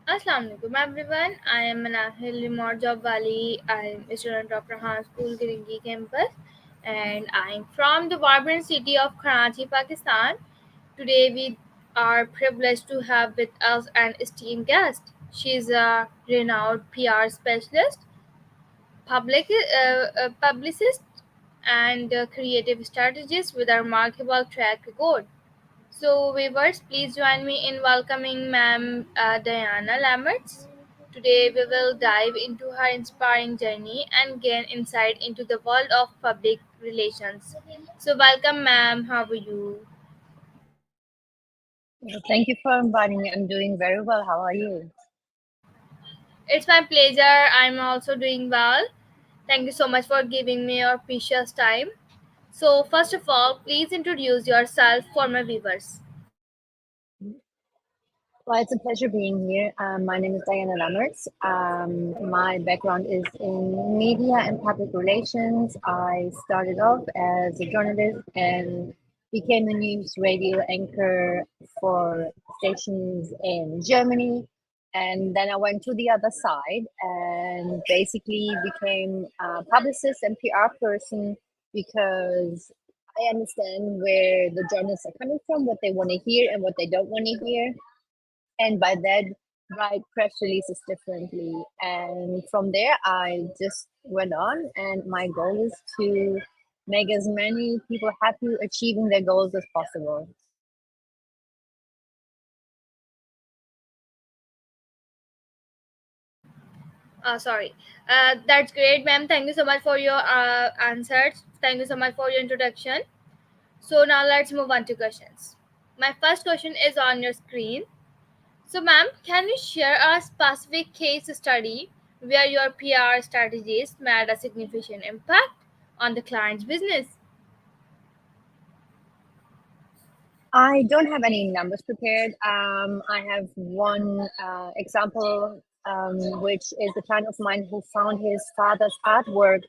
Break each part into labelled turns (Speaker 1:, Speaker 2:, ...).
Speaker 1: Assalamu alaikum everyone. I am Manahil Limor Jobwali. I am a student of Rehan School Giringi campus and I am from the vibrant city of Karachi, Pakistan. Today we are privileged to have with us an esteemed guest. She is a renowned PR specialist, publicist and creative strategist with a remarkable track record. So, viewers, please join me in welcoming Ma'am Diana Lammerts. Today, we will dive into her inspiring journey and gain insight into the world of public relations. So, welcome, Ma'am. How are you?
Speaker 2: Thank you for inviting me. I'm doing very well. How are you?
Speaker 1: It's my pleasure. I'm also doing well. Thank you so much for giving me your precious time. So, first of all, please introduce yourself for my viewers.
Speaker 2: Well, it's a pleasure being here. My name is Diana Lammerts. My background is in media and public relations. I started off as a journalist and became a news radio anchor for stations in Germany. And then I went to the other side and basically became a publicist and PR person because I understand where the journalists are coming from, what they want to hear and what they don't want to hear, and by that write press releases differently. And from there I just went on, and my goal is to make as many people happy achieving their goals as possible.
Speaker 1: Sorry. That's great, ma'am. Thank you so much for your answers. Thank you so much for your introduction. So now let's move on to questions. My first question is on your screen. So, ma'am, can you share a specific case study where your PR strategist made a significant impact on the client's business?
Speaker 2: I don't have any numbers prepared. I have one example, which is a client of mine who found his father's artwork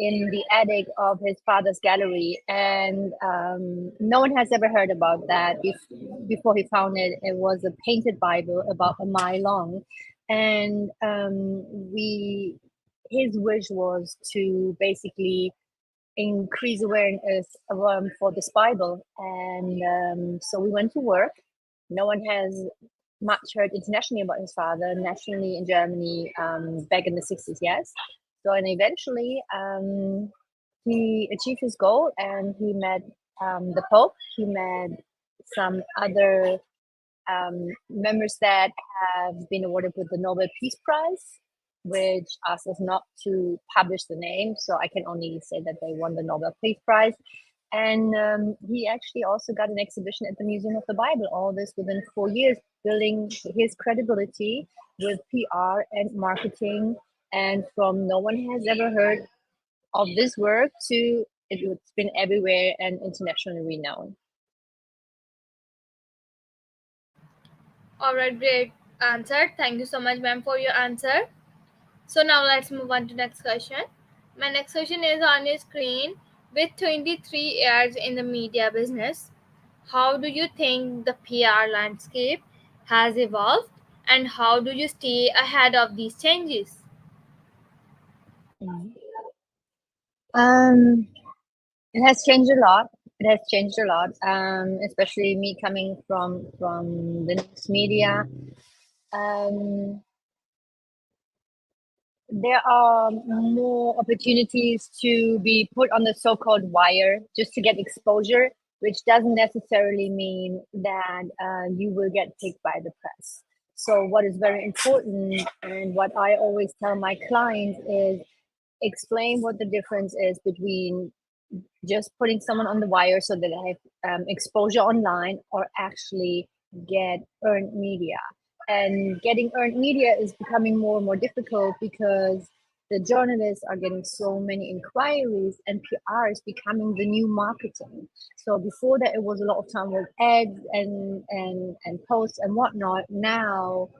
Speaker 2: in the attic of his father's gallery, and no one has ever heard about that before he found it. It was a painted Bible about a mile long, and we his wish was to basically increase awareness for this Bible, and so we went to work. No one has much heard internationally about his father. Nationally in Germany, back in the 60s, yes. So, and eventually, he achieved his goal, and he met the Pope. He met some other members that have been awarded with the Nobel Peace Prize, which asked us not to publish the name. So I can only say that they won the Nobel Peace Prize. And he actually also got an exhibition at the Museum of the Bible, all this within 4 years, building his credibility with PR and marketing. And from no one has ever heard of this work to it's been everywhere and internationally renowned.
Speaker 1: All right, great answer. Thank you so much, ma'am, for your answer. So now let's move on to next question. My next question is on your screen. With 23 years in the media business, how do you think the PR landscape has evolved and how do you stay ahead of these changes?
Speaker 2: Um, it has changed a lot. It has changed a lot, especially me coming from the news media. Um, there are more opportunities to be put on the so-called wire just to get exposure, which doesn't necessarily mean that you will get picked by the press. So what is very important, and what I always tell my clients, is explain what the difference is between just putting someone on the wire so that they have exposure online, or actually get earned media. And getting earned media is becoming more and more difficult because the journalists are getting so many inquiries, and PR is becoming the new marketing. So before that, it was a lot of time with ads and posts and whatnot. Now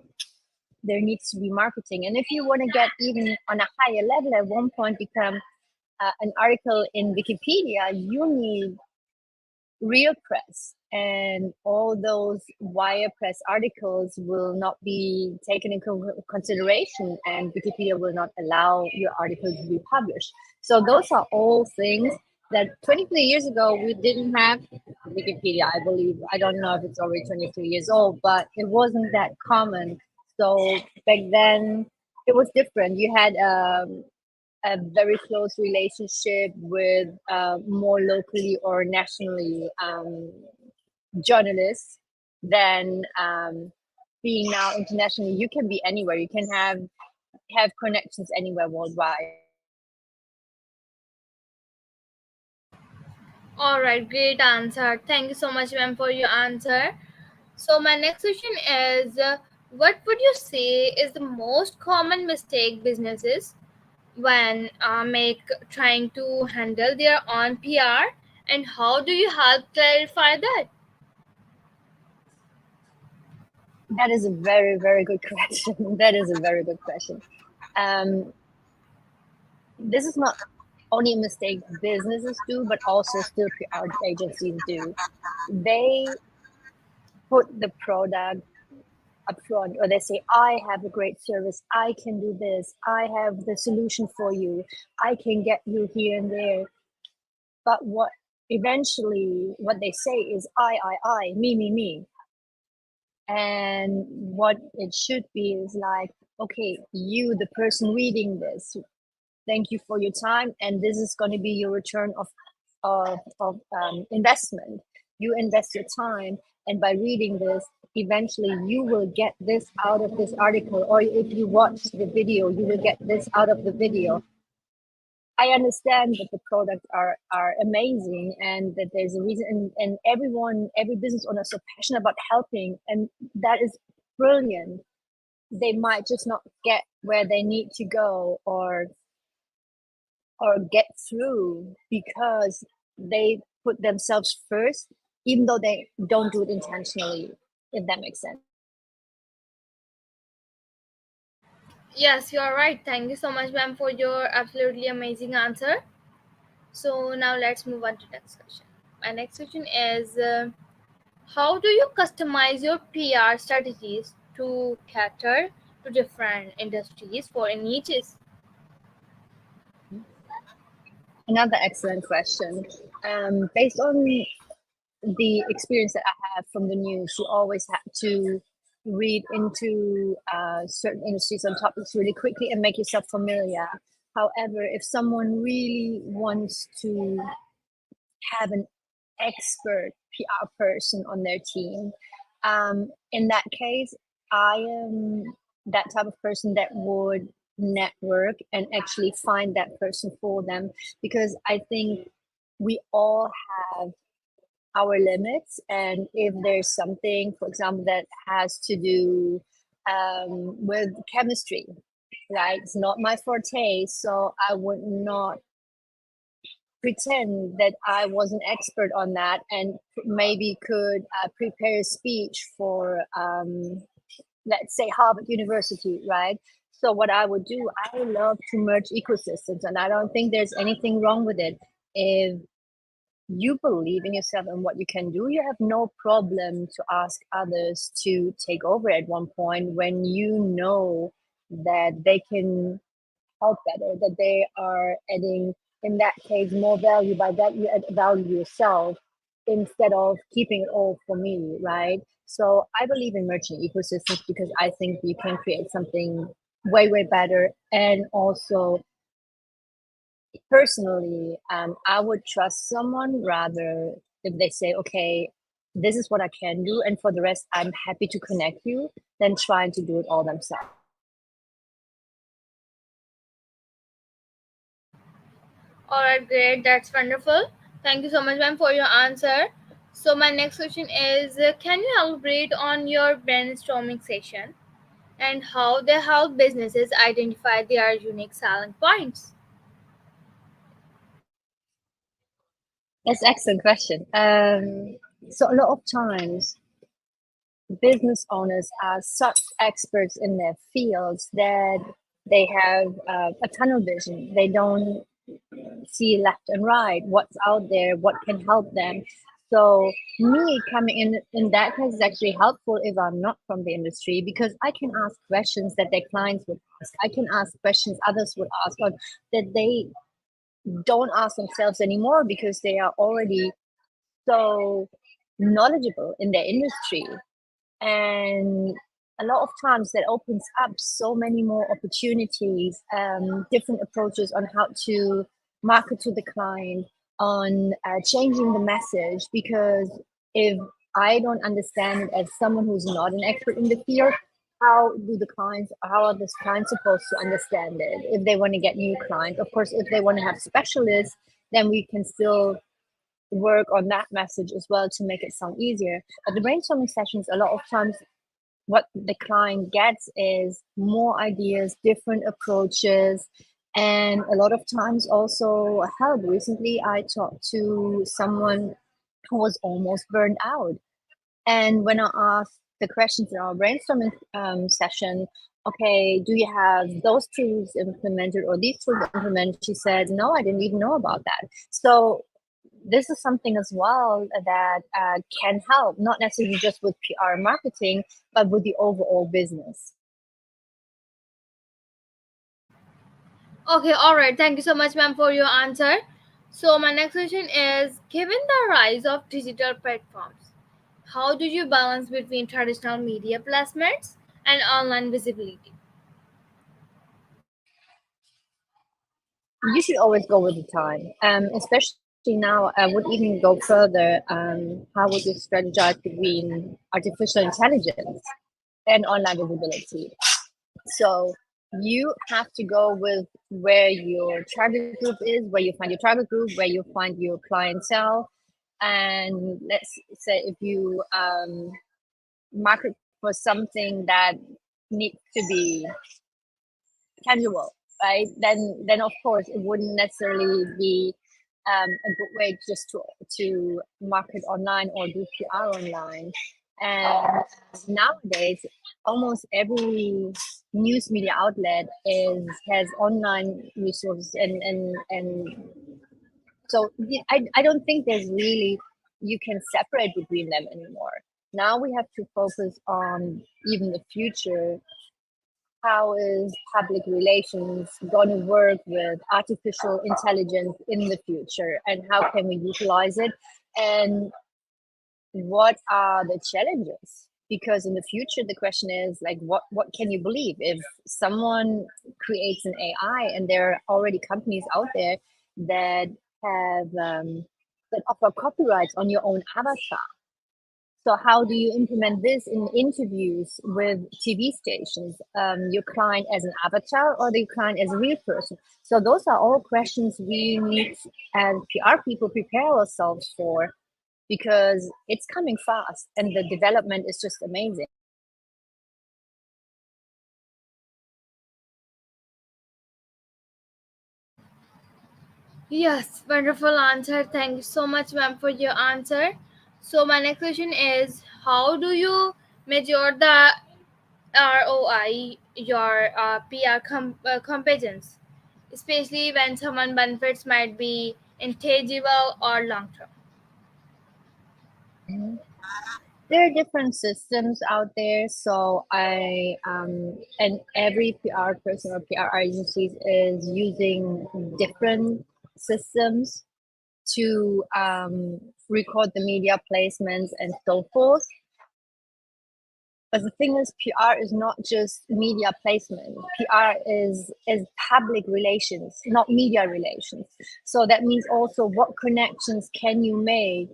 Speaker 2: there needs to be marketing. And if you want to get even on a higher level, at one point become an article in Wikipedia, you need real press, and all those wire press articles will not be taken into consideration, and Wikipedia will not allow your article to be published. So those are all things that 23 years ago we didn't have. Wikipedia, I believe, I don't know if it's already 23 years old, but it wasn't that common. So back then it was different. You had a very close relationship with more locally or nationally journalists than being now internationally. You can be anywhere. You can have connections anywhere worldwide.
Speaker 1: All right, great answer. Thank you so much, ma'am, for your answer. So my next question is, what would you say is the most common mistake businesses when make trying to handle their own PR, and how do you help clarify that?
Speaker 2: That is a very, very good question. That is a very good question. Um, this is not only a mistake businesses do, but also still PR agencies do. They put the product up front, or they say, I have a great service, I can do this, I have the solution for you, I can get you here and there. But what eventually what they say is I, me. And what it should be is like, okay, you, the person reading this, thank you for your time, and this is going to be your return of investment. You invest your time, and by reading this, eventually you will get this out of this article, or if you watch the video, you will get this out of the video. I understand that the products are amazing, and that there's a reason, and every business owner is so passionate about helping, and that is brilliant. They might just not get where they need to go, or get through, because they put themselves first, even though they don't do it intentionally, if that makes sense.
Speaker 1: Yes, you are right. Thank you so much, ma'am, for your absolutely amazing answer. So now let's move on to next question. My next question is, how do you customize your PR strategies to cater to different industries for niches?
Speaker 2: Another excellent question. Based on the experience that I have from the news, you always have to read into certain industries and topics really quickly and make yourself familiar. However, if someone really wants to have an expert PR person on their team, in that case, I am that type of person that would network and actually find that person for them, because I think we all have our limits, and if there's something, for example, that has to do with chemistry, right, it's not my forte, so I would not pretend that I was an expert on that, and maybe could prepare a speech for let's say Harvard University, right? So what I would do, I love to merge ecosystems, and I don't think there's anything wrong with it. If you believe in yourself and what you can do, you have no problem to ask others to take over at one point, when you know that they can help better, that they are adding, in that case, more value. By that, you add value yourself, instead of keeping it all for me, right? So I believe in merging ecosystems, because I think you can create something way better. And also, personally, I would trust someone rather if they say, okay, this is what I can do, and for the rest, I'm happy to connect you, than trying to do it all themselves.
Speaker 1: All right, great. That's wonderful. Thank you so much, ma'am, for your answer. So my next question is, can you elaborate on your brainstorming session and how they help businesses identify their unique selling points?
Speaker 2: That's an excellent question. So a lot of times, business owners are such experts in their fields that they have a tunnel vision. They don't see left and right, what's out there, what can help them. So me coming in that case is actually helpful if I'm not from the industry, because I can ask questions that their clients would ask. I can ask questions others would ask, or that they don't ask themselves anymore because they are already so knowledgeable in their industry. And a lot of times that opens up so many more opportunities, different approaches on how to market to the client, on changing the message. Because if I don't understand it as someone who's not an expert in the field, how are the clients supposed to understand it if they want to get new clients? Of course, if they want to have specialists, then we can still work on that message as well to make it sound easier. But the brainstorming sessions, a lot of times, what the client gets is more ideas, different approaches, and a lot of times also help. Recently, I talked to someone who was almost burned out. And when I asked the questions in our brainstorming session, okay, do you have those tools implemented or these tools implemented? She said, no, I didn't even know about that. So this is something as well that can help, not necessarily just with PR marketing, but with the overall business.
Speaker 1: Okay, all right. Thank you so much, ma'am, for your answer. So, my next question is, given the rise of digital platforms, how do you balance between traditional media placements and online visibility?
Speaker 2: You should always go with the time, especially now. I would even go further. How would you strategize between artificial intelligence and online visibility? So you have to go with where your target group is, where you find your target group, where you find your clientele. And let's say if you market for something that needs to be tangible, right? Then of course it wouldn't necessarily be a good way just to market online or do PR online. And nowadays, almost every news media outlet is has online resources, and so I don't think there's really, you can separate between them anymore. Now we have to focus on even the future. How is public relations going to work with artificial intelligence in the future, and how can we utilize it, and what are the challenges? Because in the future the question is like, what can you believe if someone creates an AI, and there are already companies out there that have that offer copyrights on your own avatar. So how do you implement this in interviews with TV stations? Your client as an avatar or the client as a real person? So those are all questions we need as PR people prepare ourselves for, because it's coming fast and the development is just amazing.
Speaker 1: Yes, wonderful answer. Thank you so much, ma'am, for your answer. So, my next question is, how do you measure the ROI your PR competence, especially when someone benefits might be intangible or long term?
Speaker 2: Mhm. There are different systems out there. So and every PR person or PR agencies is using different systems to record the media placements and so forth. But the thing is, PR is not just media placement. PR is public relations, not media relations. So that means also what connections can you make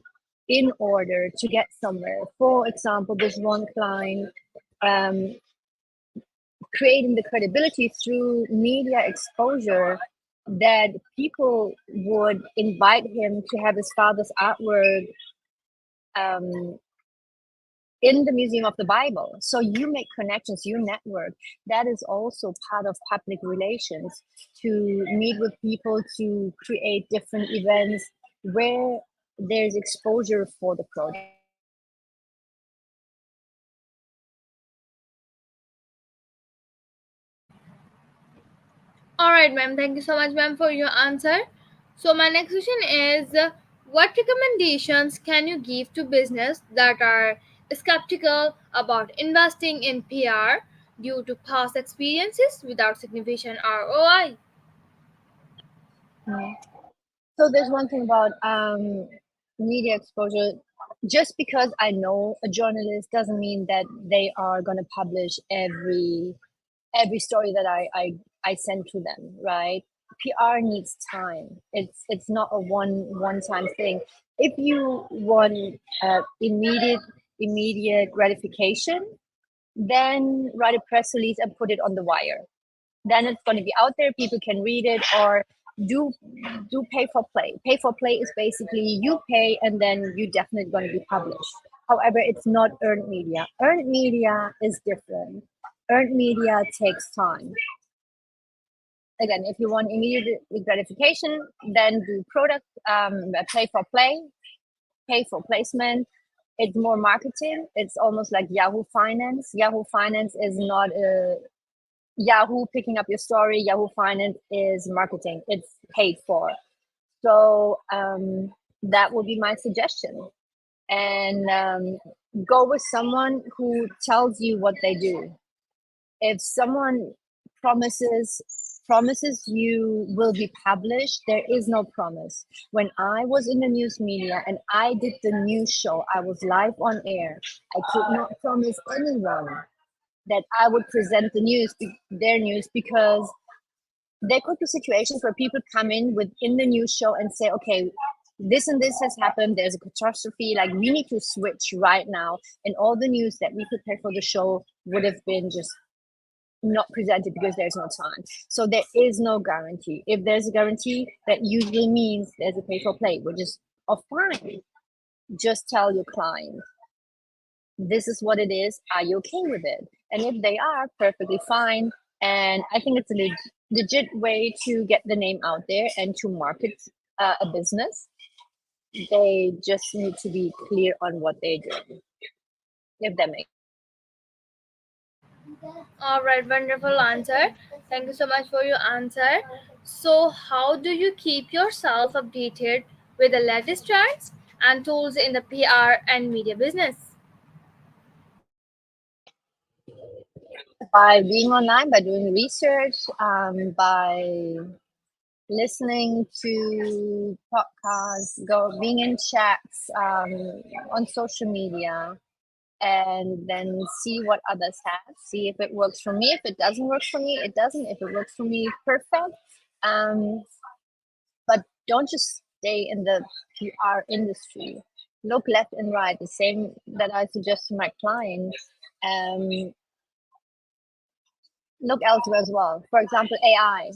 Speaker 2: in order to get somewhere. For example, this one client, um, creating the credibility through media exposure, that people would invite him to have his father's artwork um, in the Museum of the Bible. So you make connections, you network. That is also part of public relations, to meet with people, to create different events where there's exposure for the product.
Speaker 1: All right, ma'am. Thank you so much, ma'am, for your answer. So, my next question is, What recommendations can you give to business that are skeptical about investing in PR due to past experiences without significant ROI?
Speaker 2: Mm. So there's one thing about media exposure. Just because I know a journalist doesn't mean that they are going to publish every story that I send to them, right? PR needs time. It's not a one time thing. If you want immediate gratification, then write a press release and put it on the wire. Then it's going to be out there. People can read it, or do do pay for play. Pay for play is basically you pay and then you definitely going to be published. However, it's not earned media. Earned media is different. Earned media takes time. Again, if you want immediate gratification, then do product pay for play, pay for placement. It's more marketing. It's almost like Yahoo Finance. Yahoo Finance is not a Yahoo picking up your story. Yahoo Finance is marketing. It's paid for. So that would be my suggestion. And go with someone who tells you what they do. If someone promises you will be published, there is no promise. When I was in the news media and I did the news show, I was live on air. I could not promise anyone that I would present their news, because there could be situations where people come in within the news show and say, okay, this and this has happened, there's a catastrophe, like we need to switch right now, and all the news that we prepared for the show would have been just not presented because there's no time. So there is no guarantee. If there's a guarantee, that usually means there's a pay for play, which is fine. Just tell your client, this is what it is. Are you okay with it? And if they are, perfectly fine. And I think it's a legit way to get the name out there and to market a business. They just need to be clear on what they're doing, if that makes.
Speaker 1: All right, wonderful answer. Thank you so much for your answer. So, how do you keep yourself updated with the latest trends and tools in the PR and media business?
Speaker 2: By being online, by doing research, by listening to podcasts, being in chats on social media, and then see what others have. See if it works for me. If it doesn't work for me, it doesn't. If it works for me, perfect. Um, but don't just stay in the PR industry. Look left and right. The same that I suggest to my clients. Look elsewhere as well. For example, AI.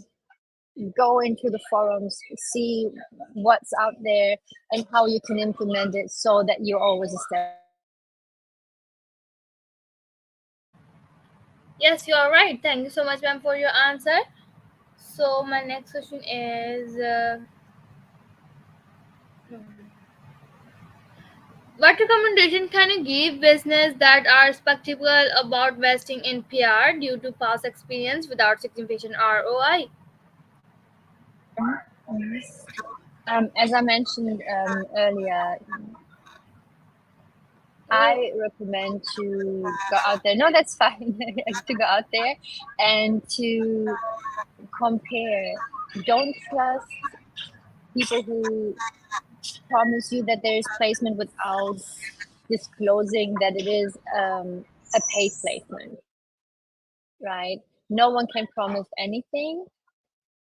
Speaker 2: Go into the forums, see what's out there and how you can implement it so that you're always a step.
Speaker 1: Yes, you are right. Thank you so much, ma'am, for your answer. So, my next question is what recommendation can you give business that are skeptical about investing in PR due to past experience without significant ROI?
Speaker 2: As I mentioned earlier, I recommend to go out there. No, that's fine. To go out there and to compare. Don't trust people who promise you that there is placement without disclosing that it is a paid placement, right? No one can promise anything.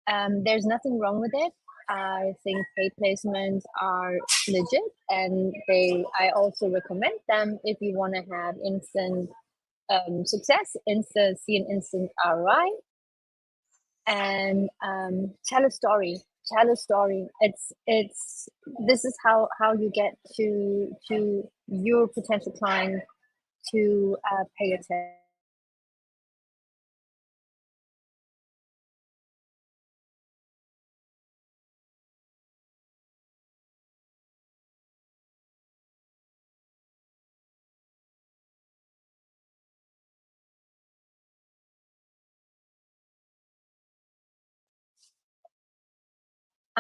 Speaker 2: There's nothing wrong with it. I think paid placements are legit, and I also recommend them if you want to have instant success, see an instant ROI, and tell a story. Tell a story. It's this is how you get to your potential client to pay attention.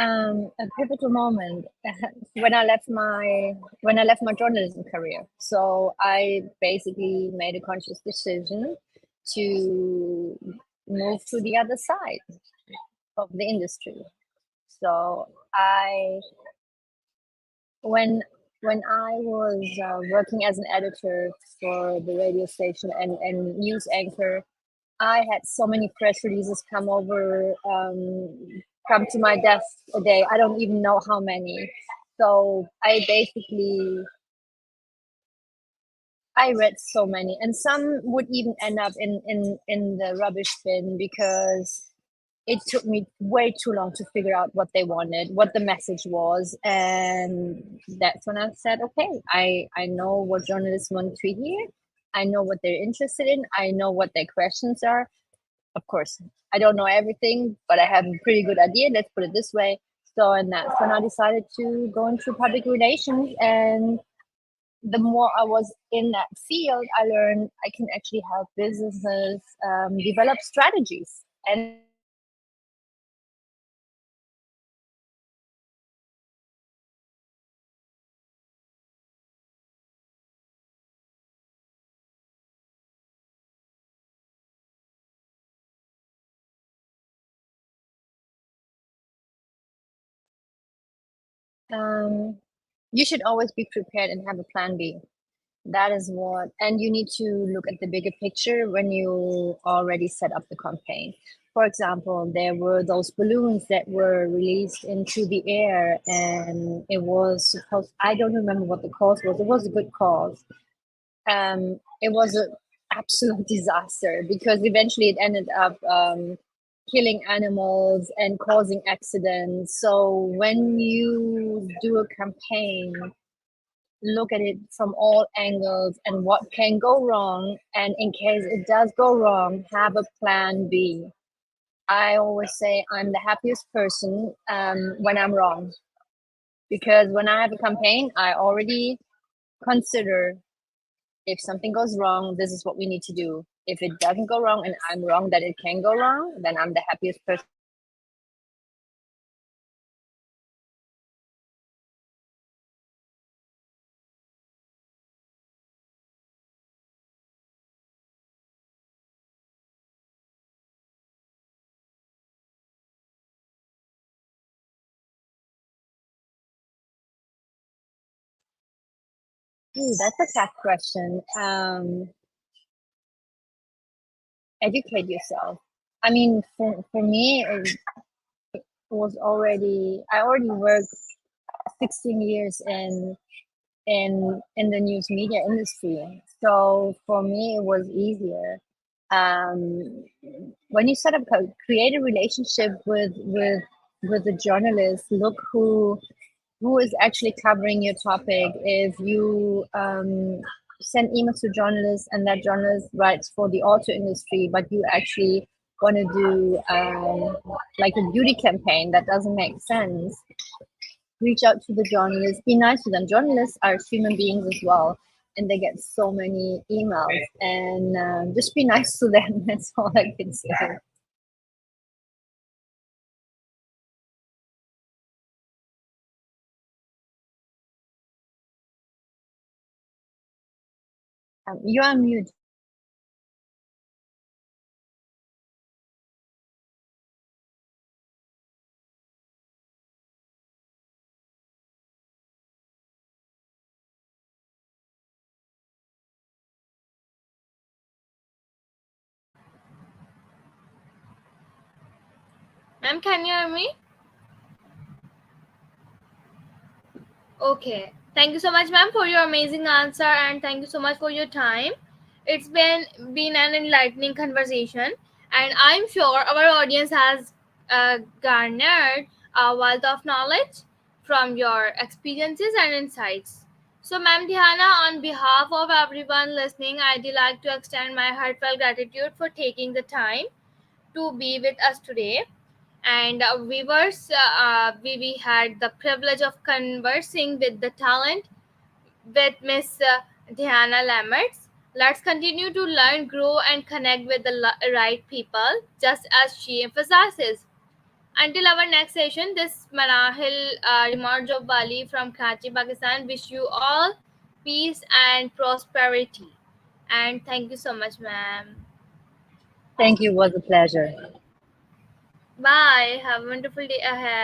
Speaker 2: A pivotal moment when I left my journalism career. So I basically made a conscious decision to move to the other side of the industry. So I when when I was working as an editor for the radio station and news anchor, I had so many press releases come to my desk a day. I don't even know how many. So I read so many, and some would even end up in the rubbish bin because it took me way too long to figure out what they wanted, what the message was, and that's when I said, okay, I know what journalists want to hear. I know what they're interested in. I know what their questions are. Of course, I don't know everything, but I have a pretty good idea. Let's put it this way. So, and that's when I decided to go into public relations. And the more I was in that field, I learned I can actually help businesses develop strategies. And that's what I did. Um, you should always be prepared and have a plan B. That is what, and you need to look at the bigger picture when you already set up the campaign. For example, there were those balloons that were released into the air, and it was supposed, I don't remember what the cause was. It was a good cause. It was an absolute disaster because eventually it ended up killing animals and causing accidents. So when you do a campaign, look at it from all angles and what can go wrong. And in case it does go wrong, have a plan B. I always say I'm the happiest person when I'm wrong, because when I have a campaign, I already consider if something goes wrong, this is what we need to do. If it doesn't go wrong and I'm wrong that it can go wrong, then I'm the happiest person. That's a tough question. Educate yourself. I mean, for me, I already worked 16 years in the news media industry. So for me, it was easier. Um, when you set up, create a relationship with the journalist, look who is actually covering your topic. If you send emails to journalists and that journalist writes for the auto industry, but you actually want to do like a beauty campaign, that doesn't make sense. Reach out to the journalists, be nice to them. Journalists are human beings as well, and they get so many emails, and just be nice to them. That's all I can say. You're on mute.
Speaker 1: Ma'am, can you hear me? Okay. Thank you so much, ma'am, for your amazing answer, and thank you so much for your time. It's been an enlightening conversation, and I'm sure our audience has garnered a wealth of knowledge from your experiences and insights. So, ma'am Diana, on behalf of everyone listening, I'd like to extend my heartfelt gratitude for taking the time to be with us today. And we had the privilege of conversing with the talent with Miss Diana Lammerts. Let's continue to learn, grow, and connect with the right people, just as she emphasizes. Until our next session, this Manahil Rimarjo Bali from Karachi, Pakistan, wish you all peace and prosperity. And thank you so much, ma'am.
Speaker 2: Thank you. It was a pleasure.
Speaker 1: Bye. Have a wonderful day ahead.